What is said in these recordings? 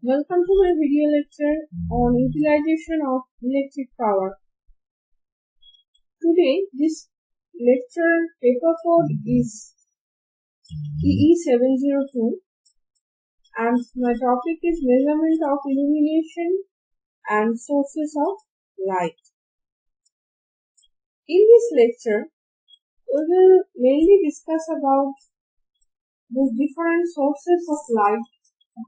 Welcome to my video lecture on utilization of electric power. Today, this lecture paper code is EE702 and my topic is measurement of illumination and sources of light. In this lecture, we will mainly discuss about the different sources of light,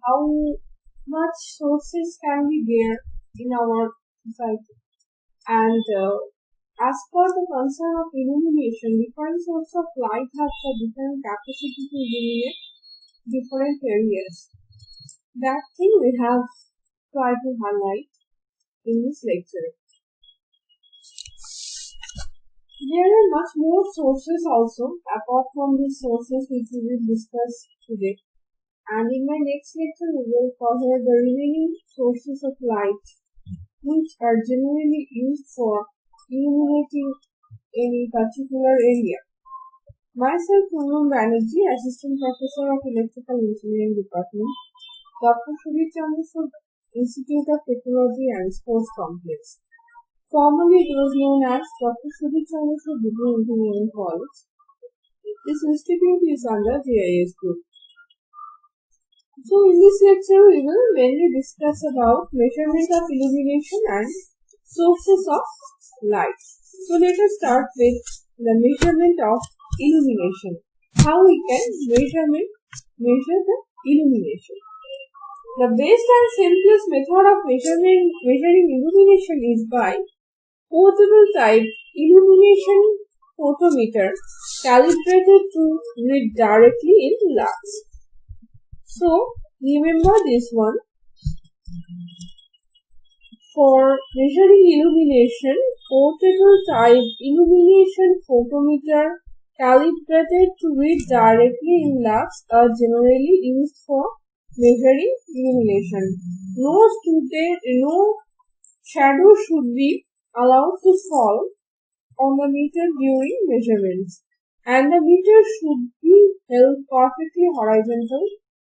how much sources can be there in our society, and as per the concern of illumination, different sources of light have a different capacity to illuminate different areas. That thing we have tried to highlight in this lecture. There are much more sources also apart from these sources which we will discuss today. And in my next lecture, we will cover the remaining sources of light which are generally used for illuminating any particular area. Myself, Poonam Banerjee, Assistant Professor of Electrical Engineering Department, Dr. Sudhir Chandrasood, Institute of Technology and Sports Complex. Formerly, it was known as Dr. Sudhir Chandrasood Degree Engineering College. This institute is under JIS Group. So in this lecture, we will mainly discuss about measurement of illumination and sources of light. So let us start with the measurement of illumination. How we can measure the illumination. The best and simplest method of measuring illumination is by portable type illumination photometer calibrated to read directly in lux. So, remember this one. For measuring illumination, portable type illumination photometer calibrated to read directly in lux are generally used for measuring illumination. No shadow should be allowed to fall on the meter during measurements, and the meter should be held perfectly horizontal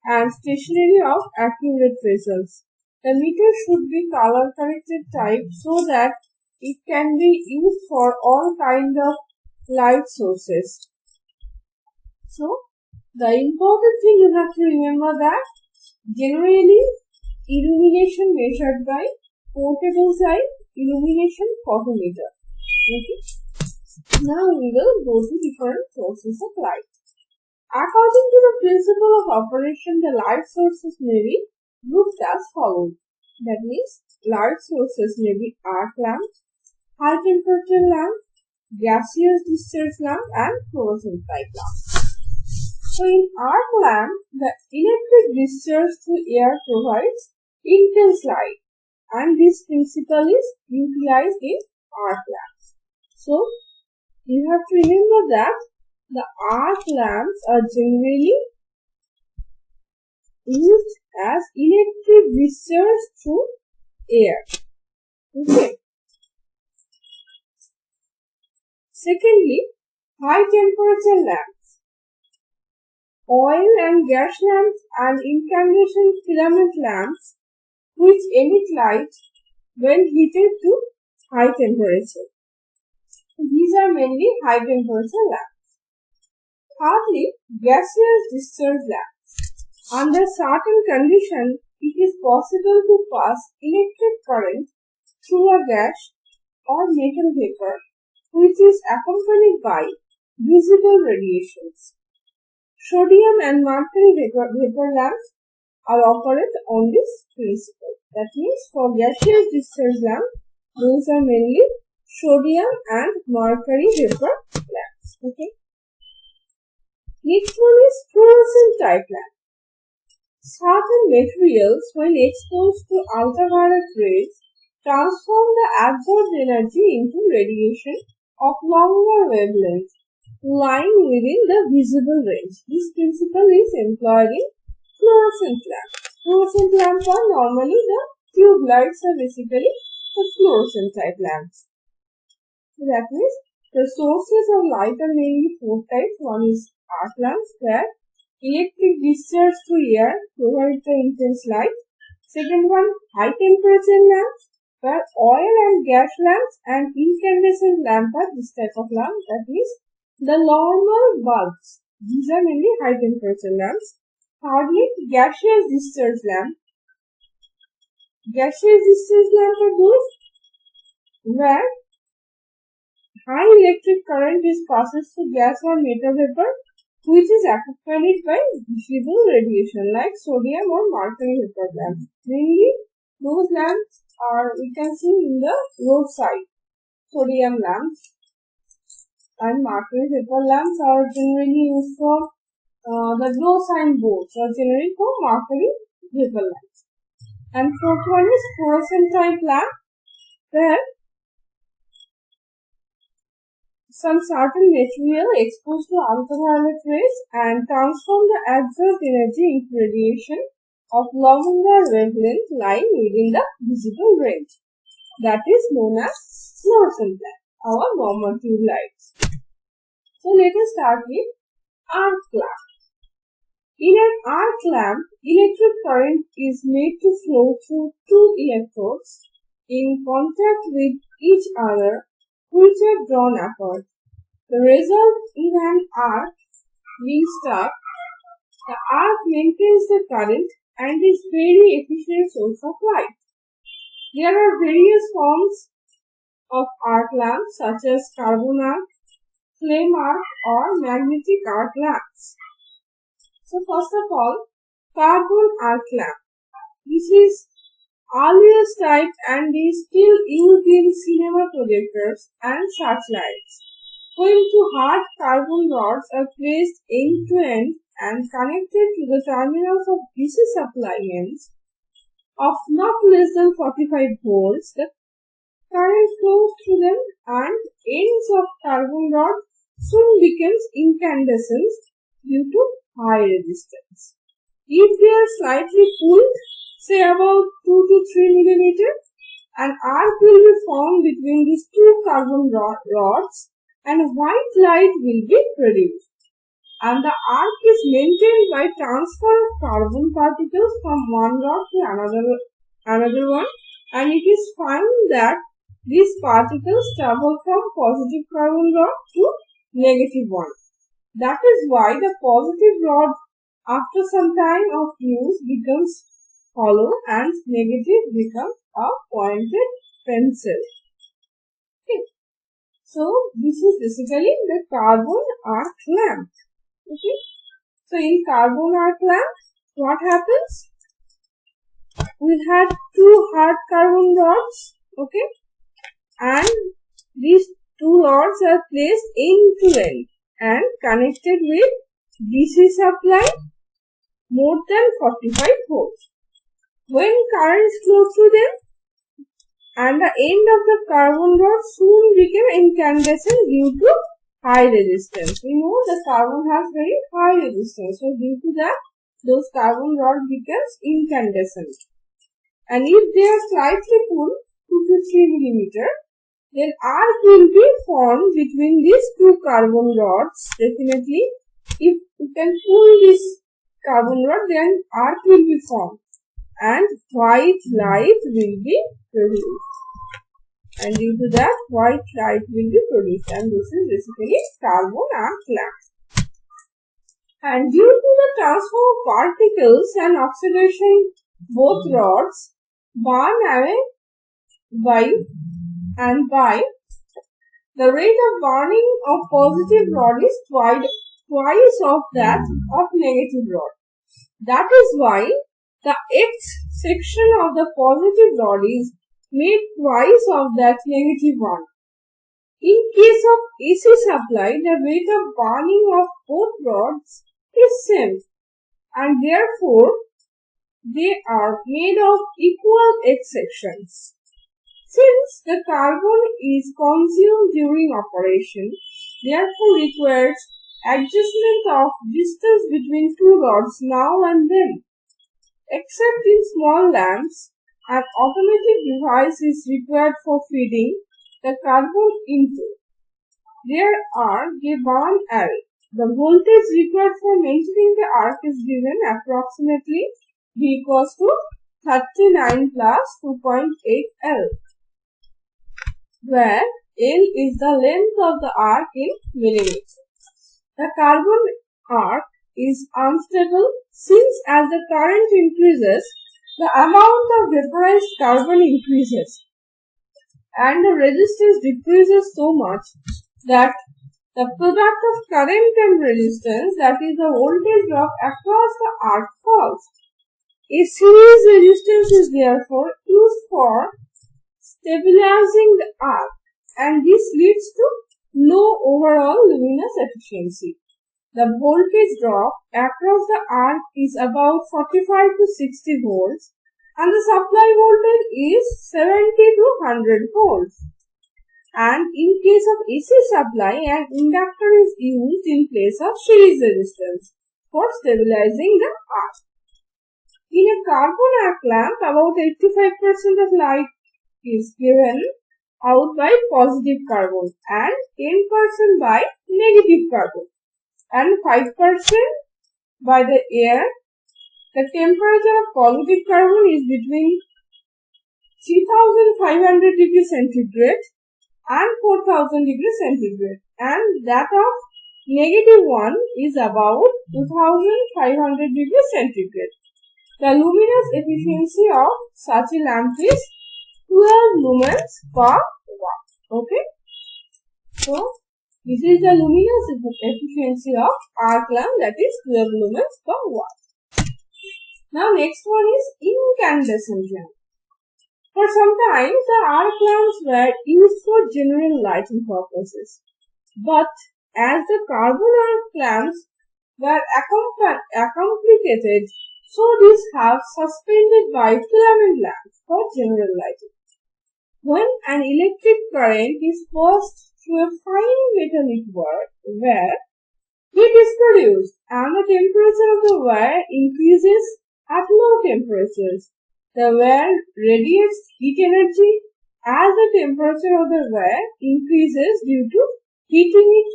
and stationary of accurate results. The meter should be color corrected type so that it can be used for all kinds of light sources. So, the important thing you have to remember that generally illumination measured by portable type illumination photometer. Okay. Now we will go to different sources of light. According to the principle of operation, the light sources may be grouped as follows. That means, light sources may be arc lamps, high temperature lamp, gaseous discharge lamp, and fluorescent type lamp. So, in arc lamp, the electric discharge through air provides intense light, and this principle is utilized in arc lamps. So, you have to remember that the arc lamps are generally used as electric discharge through air. Okay. Secondly, high temperature lamps. Oil and gas lamps and incandescent filament lamps which emit light when heated to high temperature. These are mainly high temperature lamps. Thirdly, gaseous discharge lamps. Under certain conditions, it is possible to pass electric current through a gas or metal vapor, which is accompanied by visible radiations. Sodium and mercury vapor lamps are operated on this principle. That means for gaseous discharge lamp, those are mainly sodium and mercury vapor lamps. Okay. Next one is fluorescent type lamp. Certain materials, when exposed to ultraviolet rays, transform the absorbed energy into radiation of longer wavelength, lying within the visible range. This principle is employed in fluorescent lamps. Fluorescent lamps are normally the tube lights are basically the fluorescent type lamps. So that means the sources of light are mainly four types. One is arc lamps where electric discharge through air provides the intense light. Second one, high temperature lamps, where oil and gas lamps and incandescent lamp are this type of lamp, that is the normal bulbs. These are mainly high temperature lamps. Thirdly, gaseous discharge lamp. Gaseous discharge lamp are those where high electric current is passes through gas or metal vapor, which is accompanied by visible radiation like sodium or mercury vapor lamps. Mainly, those lamps are we can see in the roadside. Sodium lamps and mercury vapor lamps are generally used for the glow sign boards are generally for mercury vapor lamps. And fourth one is fluorescent type lamp, where some certain material exposed to ultraviolet rays and transform the absorbed energy into radiation of longer wavelength lying within the visible range. That is known as fluorescent lamp, our normal tube lights. So let us start with arc lamp. In an arc lamp, electric current is made to flow through two electrodes in contact with each other, which are drawn apart. The result in an arc being stuck, the arc maintains the current and is very efficient source of light. There are various forms of arc lamps such as carbon arc, flame arc or magnetic arc lamps. So first of all, carbon arc lamp. This is earliest type and is still used in cinema projectors and searchlights. When two hard carbon rods are placed end to end and connected to the terminals of DC supply ends of not less than 45 volts, the current flows through them and ends of carbon rod soon becomes incandescent due to high resistance. If they are slightly cooled, say about 2 to 3 millimeter, an arc will be formed between these two carbon rods and white light will be produced. And the arc is maintained by transfer of carbon particles from one rod to another one, and it is found that these particles travel from positive carbon rod to negative one. That is why the positive rod after some time of use becomes hollow and negative becomes a pointed pencil. Okay. So this is basically the carbon arc lamp. Okay. So in carbon arc lamp, what happens? We had two hard carbon rods. Okay. And these two rods are placed end to end and connected with DC supply more than 45 volts. When currents flow through them, and the end of the carbon rod soon became incandescent due to high resistance. We know the carbon has very high resistance, so due to that, those carbon rod becomes incandescent. And if they are slightly cooled, 2 to 3 millimeter, then arc will be formed between these two carbon rods. Definitely, if you can pull this carbon rod, then arc will be formed and white light will be produced. And due to that, white light will be produced, and this is basically carbon arc lamp. And due to the transfer of particles and oxidation, both rods burn away by the rate of burning of positive rod is twice of that of negative rod. That is why the X section of the positive rod is made twice of that negative one. In case of AC supply, the rate of burning of both rods is same, and therefore they are made of equal X sections. Since the carbon is consumed during operation, therefore requires adjustment of distance between two rods now and then. Except in small lamps, an automatic device is required for feeding the carbon into. They burn away. The voltage required for maintaining the arc is given approximately V equals to 39 plus 2.8 L, where L is the length of the arc in millimeters. The carbon arc is unstable since as the current increases, the amount of vaporized carbon increases and the resistance decreases so much that the product of current and resistance, that is the voltage drop across the arc, falls. A series resistance is therefore used for stabilizing the arc, and this leads to low overall luminous efficiency. The voltage drop across the arc is about 45 to 60 volts and the supply voltage is 70 to 100 volts. And in case of AC supply, an inductor is used in place of series resistance for stabilizing the arc. In a carbon arc lamp, about 85% of light is given out by positive carbon and 10% by negative carbon and 5% by the air. The temperature of positive carbon is between 3500 degrees centigrade and 4000 degrees centigrade, and that of negative one is about 2500 degrees centigrade. The luminous efficiency of such a lamp is 12 lumens per watt. Okay, so this is the luminous efficiency of arc lamp, that is 12 lumens per watt. Now next one is incandescent lamp. For some time the arc lamps were used for general lighting purposes, but as the carbon arc lamps were complicated, so these have suspended by filament lamps for general lighting. When an electric current is passed through a fine metallic wire, heat is produced and the temperature of the wire increases at low temperatures. The wire radiates heat energy as the temperature of the wire increases due to heating. It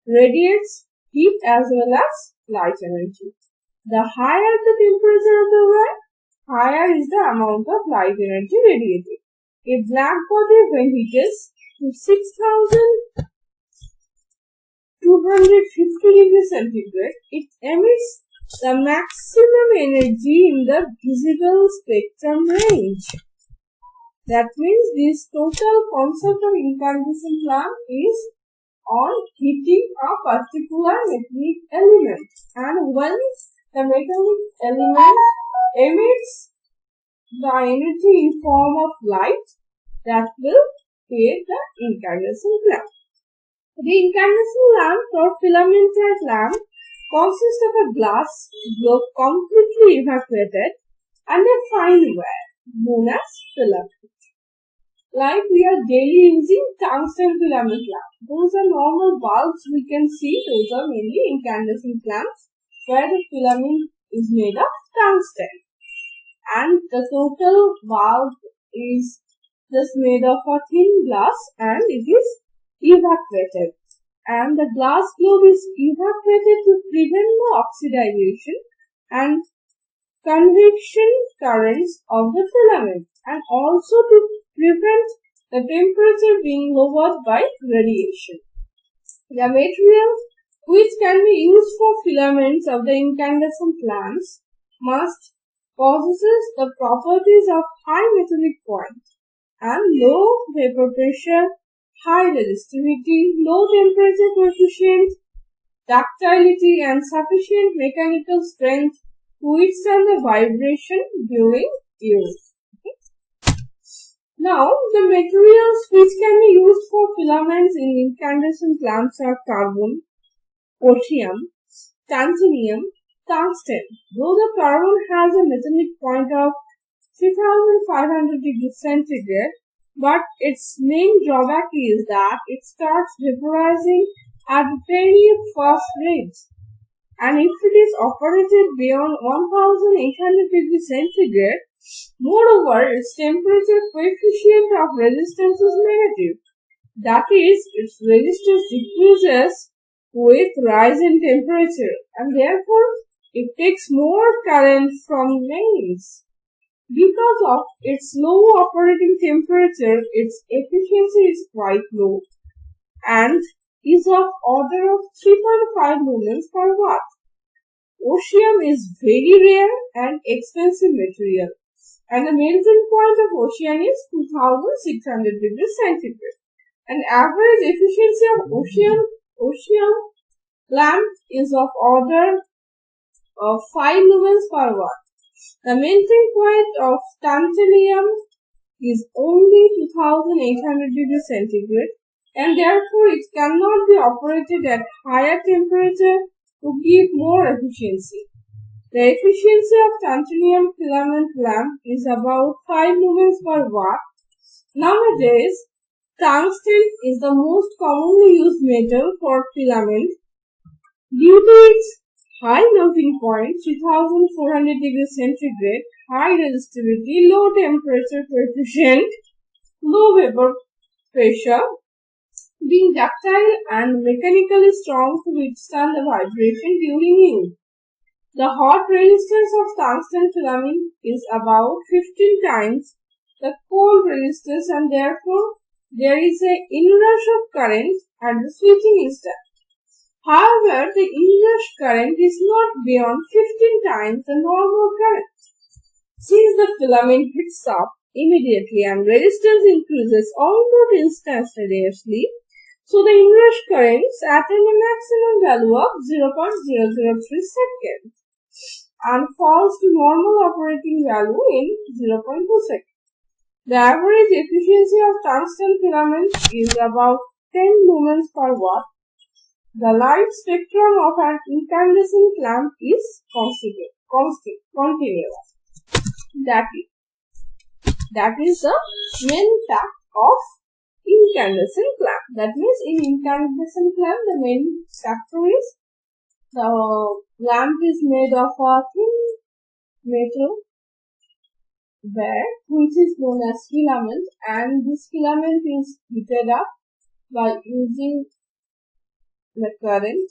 radiates heat as well as light energy. The higher the temperature of the wire, higher is the amount of light energy radiated. A black body, when heated to 6250 degrees centigrade, it emits the maximum energy in the visible spectrum range. That means this total concept of incandescent lamp is on heating a particular metallic element, and when the metallic element emits the energy in form of light, that will create the incandescent lamp. The incandescent lamp or filamented lamp consists of a glass globe completely evacuated and a fine wire known as filament. Like we are daily using tungsten filament lamp. Those are normal bulbs we can see. Those are mainly incandescent lamps where the filament is made of tungsten. And the total bulb is just made of a thin glass and it is evacuated. And the glass globe is evacuated to prevent the oxidization and convection currents of the filament, and also to prevent the temperature being lowered by radiation. The material which can be used for filaments of the incandescent lamps must possess the properties of high metallic point and low vapor pressure, high resistivity, low temperature coefficient, ductility and sufficient mechanical strength to withstand the vibration during use. Okay. Now, the materials which can be used for filaments in incandescent lamps are carbon, potassium, titanium, tungsten. Though the carbon has a metallic point of 3500 degrees centigrade, but its main drawback is that it starts vaporizing at very fast rates, and if it is operated beyond 1800 degrees centigrade, moreover its temperature coefficient of resistance is negative. That is, its resistance decreases with rise in temperature, and therefore it takes more current from mains. Because of its low operating temperature, its efficiency is quite low and is of order of 3.5 lumens per watt. Osmium is very rare and expensive material, and the melting point of osmium is 2600 degrees centigrade. An average efficiency of osmium lamp is of order of 5 lumens per watt. The melting point of tantalum is only 2800 degrees centigrade, and therefore it cannot be operated at higher temperature to give more efficiency. The efficiency of tantalum filament lamp is about 5 lumens per watt. Nowadays, tungsten is the most commonly used metal for filament due to its high melting point, 3400 degrees centigrade, high resistivity, low temperature coefficient, low vapor pressure, being ductile and mechanically strong to withstand the vibration during use. The hot resistance of tungsten filament is about 15 times the cold resistance, and therefore there is an inrush of current at the switching instant. However, the inrush current is not beyond 15 times the normal current. Since the filament heats up immediately and resistance increases almost instantaneously, so the inrush currents attain a maximum value of 0.003 seconds and falls to normal operating value in 0.2 seconds. The average efficiency of tungsten filament is about 10 lumens per watt. The light spectrum of an incandescent lamp is continuous. That is the main fact of incandescent lamp. That means in incandescent lamp the main factor is the lamp is made of a thin metal wire which is known as filament, and this filament is heated up by using the current,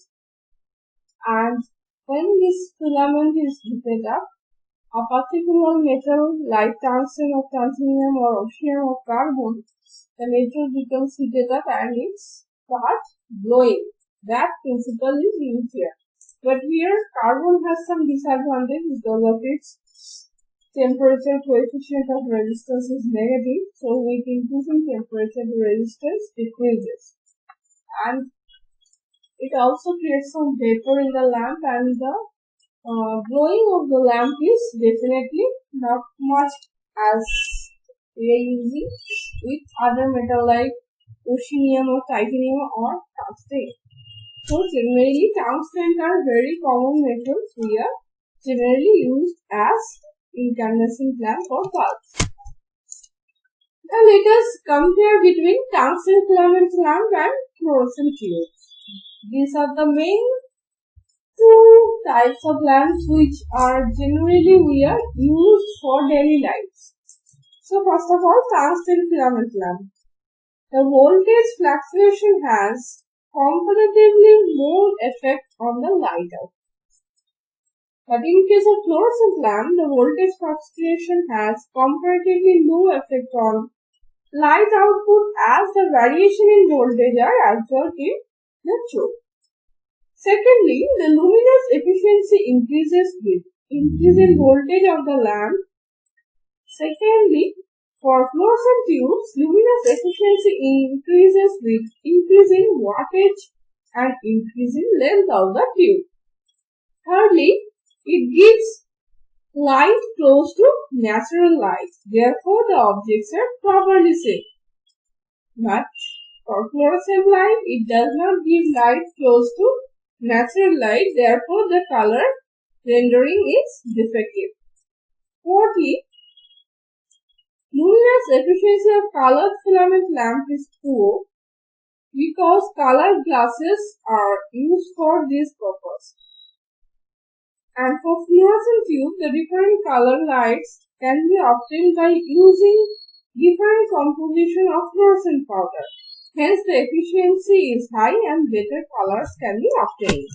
and when this filament is heated up, a particular metal like tungsten or tantalum or osmium or carbon, the metal becomes heated up and it starts glowing. That principle is used here. But here carbon has some disadvantage because of its temperature coefficient of resistance is negative, so with increasing temperature the resistance decreases, and it also creates some vapor in the lamp, and the glowing of the lamp is definitely not much as we are using with other metal like osmium or titanium or tungsten. So generally tungsten are very common metals we are generally used as incandescent lamp or bulbs. Now let us compare between tungsten filament lamp and fluorescent tubes. These are the main two types of lamps which are generally we are used for daily lives. So first of all, tungsten filament lamp. The voltage fluctuation has comparatively more effect on the light output. But in case of fluorescent lamp, the voltage fluctuation has comparatively low effect on light output as the variation in voltage are absorbed in the tube. Secondly, the luminous efficiency increases with increase in voltage of the lamp. Secondly, for fluorescent tubes, luminous efficiency increases with increase in wattage and increase in length of the tube. Thirdly, it gives light close to natural light. Therefore, the objects are properly safe. But for fluorescent light, it does not give light close to natural light. Therefore, the color rendering is defective. Fourthly, luminous efficiency of colored filament lamp is poor because colored glasses are used for this purpose. And for fluorescent tube, the different color lights can be obtained by using different composition of fluorescent powder. Hence, the efficiency is high and better colors can be obtained.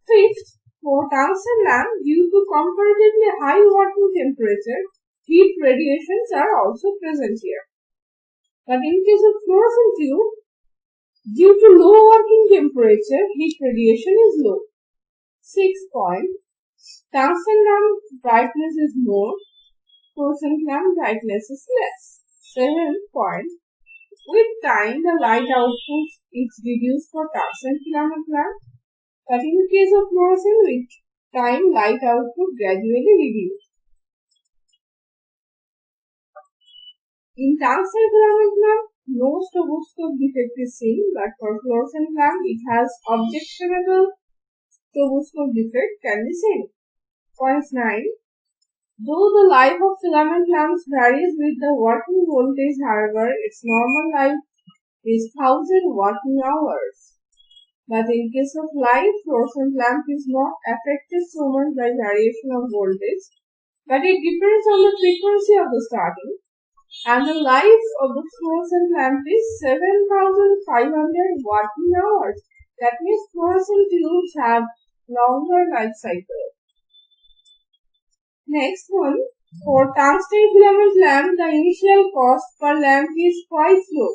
Fifth, for tungsten lamp, due to comparatively high working temperature, heat radiations are also present here. But in case of fluorescent tube, due to low working temperature, heat radiation is low. 6 point. Tungsten lamp brightness is more, fluorescent lamp brightness is less. 7 point. With time, the light output is reduced for tungsten filament lamp, but in case of fluorescent, with time, light output gradually reduced. In tungsten filament lamp, no stroboscope defect is seen, but for fluorescent lamp, it has objectionable stroboscope defect can be seen. Point 9. Though the life of filament lamps varies with the working voltage, however, its normal life is 1000 working hours. But in case of light, fluorescent lamp is not affected so much by variation of voltage, but it depends on the frequency of the starting. And the life of the fluorescent lamp is 7500 working hours. That means fluorescent tubes have longer life cycle. Next one, for tungsten filament lamp, the initial cost per lamp is quite low.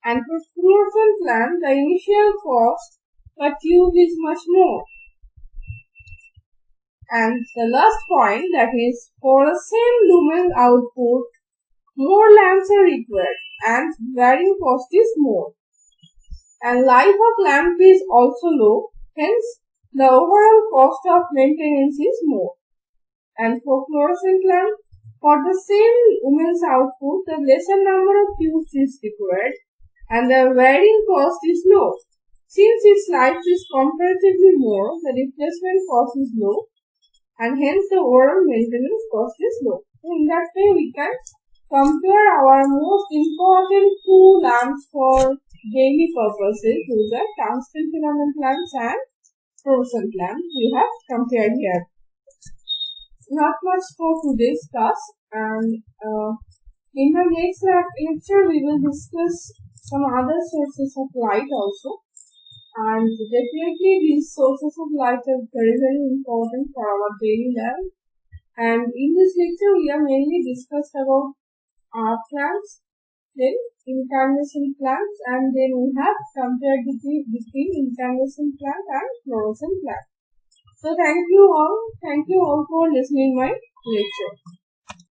And for fluorescent lamp, the initial cost per tube is much more. And the last point, that is, for the same lumen output, more lamps are required and varying cost is more. And life of lamp is also low, hence the overall cost of maintenance is more. And for fluorescent lamp, for the same luminous output, the lesser number of tubes is required and the varying cost is low. Since its life is comparatively more, the replacement cost is low and hence the overall maintenance cost is low. So in that way, we can compare our most important two lamps for daily purposes, which are tungsten filament lamps and fluorescent lamps. We have compared here. Not much for today's class, and in the next lecture we will discuss some other sources of light also, and definitely these sources of light are very important for our daily life. And in this lecture we are mainly discussed about arc lamps, then incandescent lamps, and then we have compared between incandescent lamp and fluorescent lamp. So thank you all for listening my lecture.